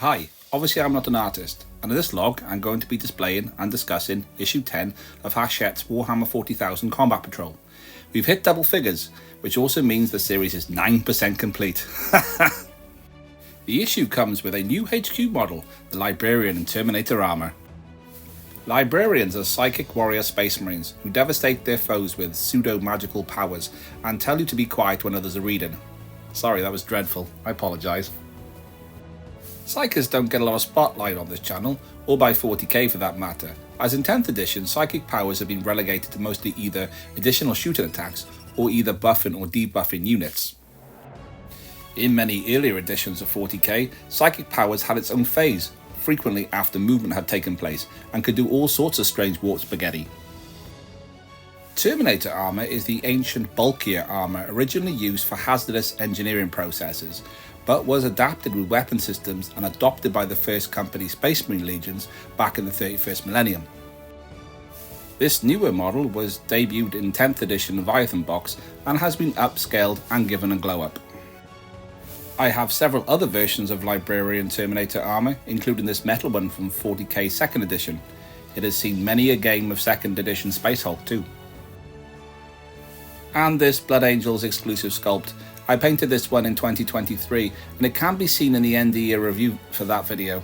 Hi, obviously I'm not an artist, and in this log I'm going to be displaying and discussing issue 10 of Hatchette's Warhammer 40,000 Combat Patrol. We've hit double figures, which also means the series is 9% complete. The issue comes with a new HQ model, the Librarian and Terminator armor. Librarians are psychic warrior space marines who devastate their foes with pseudo-magical powers and tell you to be quiet when others are reading. Sorry, that was dreadful. I apologise. Psychics don't get a lot of spotlight on this channel, or by 40k for that matter, as in 10th edition psychic powers have been relegated to mostly either additional shooting attacks or either buffing or debuffing units. In many earlier editions of 40k, psychic powers had its own phase, frequently after movement had taken place, and could do all sorts of strange warp spaghetti. Terminator armor is the ancient bulkier armor originally used for hazardous engineering processes, but was adapted with weapon systems and adopted by the first company Space Marine Legions back in the 31st millennium. This newer model was debuted in 10th edition Leviathan box and has been upscaled and given a glow up. I have several other versions of Librarian Terminator armor, including this metal one from 40k 2nd edition. It has seen many a game of 2nd edition Space Hulk too. And this Blood Angels exclusive sculpt. I painted this one in 2023 and it can be seen in the end of year review for that video.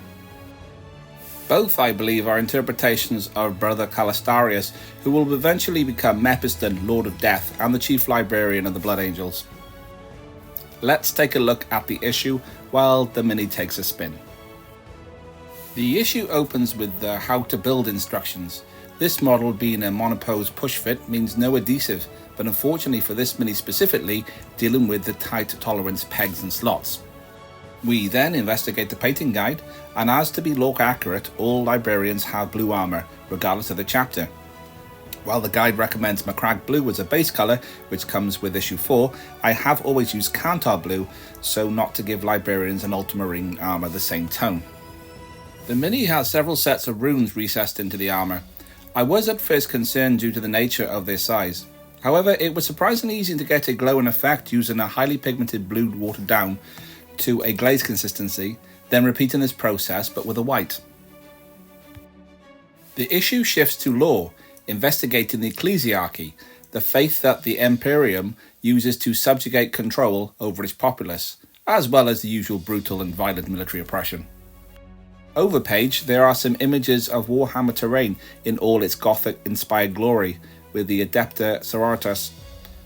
Both, I believe, are interpretations of Brother Calistarius, who will eventually become Mepiston, Lord of Death, and the Chief Librarian of the Blood Angels. Let's take a look at the issue while the mini takes a spin. The issue opens with the how to build instructions. This model, being a monopose push fit, means no adhesive, but unfortunately for this mini specifically, dealing with the tight tolerance pegs and slots. We then investigate the painting guide, and as to be lore accurate, all librarians have blue armor, regardless of the chapter. While the guide recommends Macragge Blue as a base colour, which comes with issue 4, I have always used Kantar Blue, so not to give librarians and ultramarine armour the same tone. The mini has several sets of runes recessed into the armour. I was at first concerned due to the nature of their size. However, it was surprisingly easy to get a glowing effect using a highly pigmented blue watered down to a glaze consistency, then repeating this process but with a white. The issue shifts to lore, investigating the ecclesiarchy, the faith that the Imperium uses to subjugate control over its populace, as well as the usual brutal and violent military oppression. Over page, there are some images of Warhammer terrain in all its Gothic-inspired glory, with the Adepta Sororitas,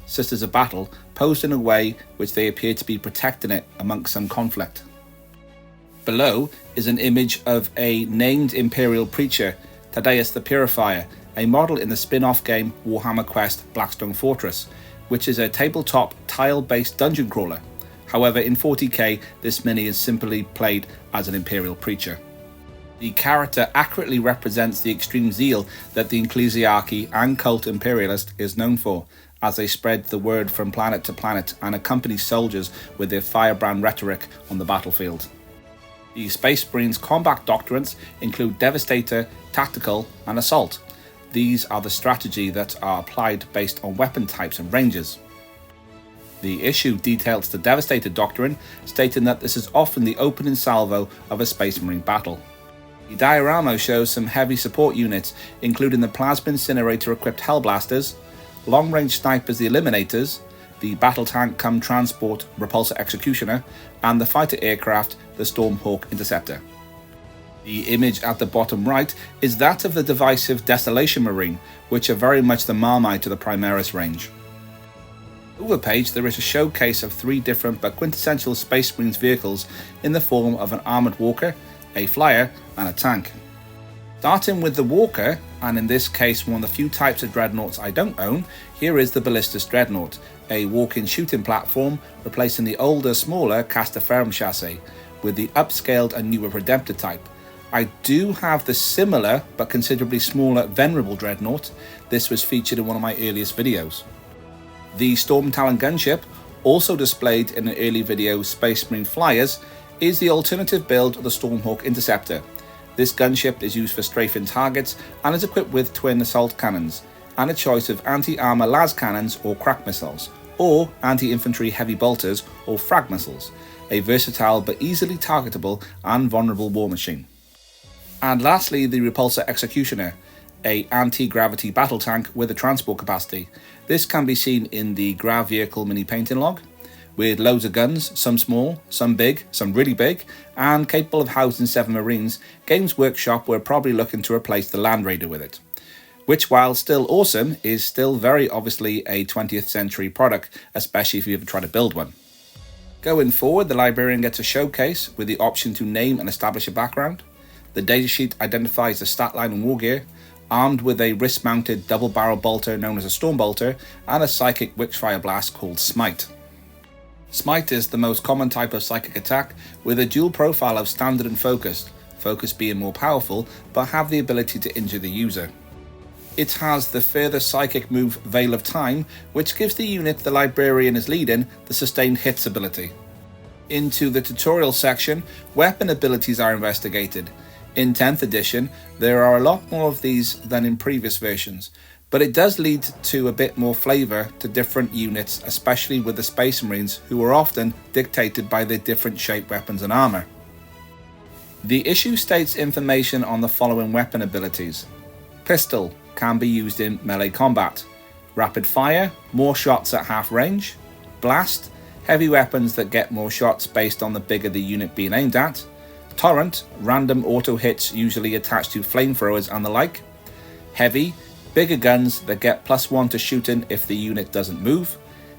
Sisters of Battle, posed in a way which they appear to be protecting it amongst some conflict. Below is an image of a named Imperial preacher, Thaddeus the Purifier, a model in the spin-off game Warhammer Quest Blackstone Fortress, which is a tabletop tile-based dungeon crawler. However, in 40k, this mini is simply played as an Imperial preacher. The character accurately represents the extreme zeal that the ecclesiarchy and cult imperialist is known for, as they spread the word from planet to planet and accompany soldiers with their firebrand rhetoric on the battlefield. The Space Marines' combat doctrines include Devastator, Tactical, and Assault. These are the strategy that are applied based on weapon types and ranges. The issue details the Devastator doctrine, stating that this is often the opening salvo of a Space Marine battle. The diorama shows some heavy support units, including the Plasma Incinerator-equipped Hellblasters, long-range snipers the Eliminators, the battle tank cum transport Repulsor Executioner, and the fighter aircraft the Stormhawk Interceptor. The image at the bottom right is that of the divisive Desolation Marine, which are very much the Marmite to the Primaris range. Over page, there is a showcase of 3 different but quintessential Space Marines vehicles in the form of an armoured walker, a flyer, and a tank. Starting with the walker, and in this case one of the few types of dreadnoughts I don't own, here is the Ballistus Dreadnought, a walk-in shooting platform replacing the older, smaller Castaferrum chassis, with the upscaled and newer Redemptor type. I do have the similar but considerably smaller Venerable Dreadnought. This was featured in one of my earliest videos. The Storm Talon gunship, also displayed in an early video Space Marine Flyers, is the alternative build of the Stormhawk Interceptor. This gunship is used for strafing targets and is equipped with twin assault cannons, and a choice of anti-armor las cannons or crack missiles, or anti-infantry heavy bolters or frag missiles. a versatile but easily targetable and vulnerable war machine. And lastly, the Repulsor Executioner, a anti-gravity battle tank with a transport capacity. This can be seen in the Grav Vehicle mini painting log, with loads of guns, some small, some big, some really big, and capable of housing 7 Marines. Games Workshop were probably looking to replace the Land Raider with it, which, while still awesome, is still very obviously a 20th century product, especially if you ever try to build one. Going forward, the Librarian gets a showcase with the option to name and establish a background. The datasheet identifies the stat line and war gear, armed with a wrist-mounted double-barrel bolter known as a Storm Bolter and a psychic Witchfire Blast called Smite. Smite is the most common type of psychic attack, with a dual profile of standard and focused, focus being more powerful but have the ability to injure the user. It has the further psychic move Veil of Time, which gives the unit the Librarian is leading the sustained hits ability. Into the tutorial section, weapon abilities are investigated. In 10th edition, there are a lot more of these than in previous versions, but it does lead to a bit more flavour to different units, especially with the Space Marines, who are often dictated by their different shaped weapons and armour. The issue states information on the following weapon abilities. Pistol can be used in melee combat. Rapid fire, more shots at half range. Blast, heavy weapons that get more shots based on the bigger the unit being aimed at. Torrent, random auto hits usually attached to flamethrowers and the like. Heavy, bigger guns that get +1 to shooting if the unit doesn't move.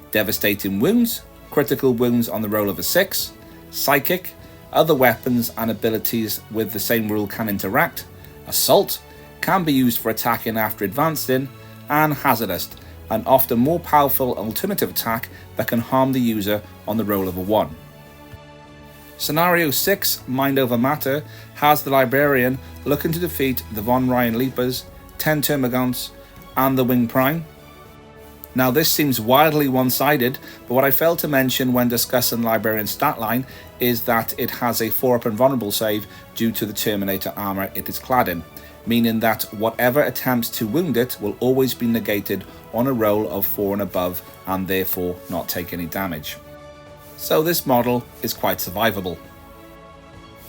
Devastating wounds, critical wounds on the roll of a 6. Psychic, other weapons and abilities with the same rule can interact. Assault, can be used for attacking after advancing. And Hazardous, an often more powerful alternative attack that can harm the user on the roll of a 1. Scenario 6, Mind Over Matter, has the Librarian looking to defeat the Von Ryan Leapers, 10 Termagants, and the Wing Prime. Now this seems wildly one-sided, but what I failed to mention when discussing Librarian's stat line is that it has a 4-up invulnerable save due to the Terminator armour it is clad in, meaning that whatever attempts to wound it will always be negated on a roll of 4 and above, and therefore not take any damage. So this model is quite survivable.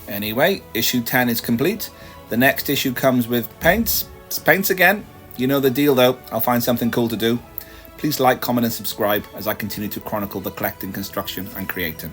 Anyway, issue 10 is complete. The next issue comes with paints. It's paints again. You know the deal though, I'll find something cool to do. Please like, comment and subscribe as I continue to chronicle the collecting, construction and creating.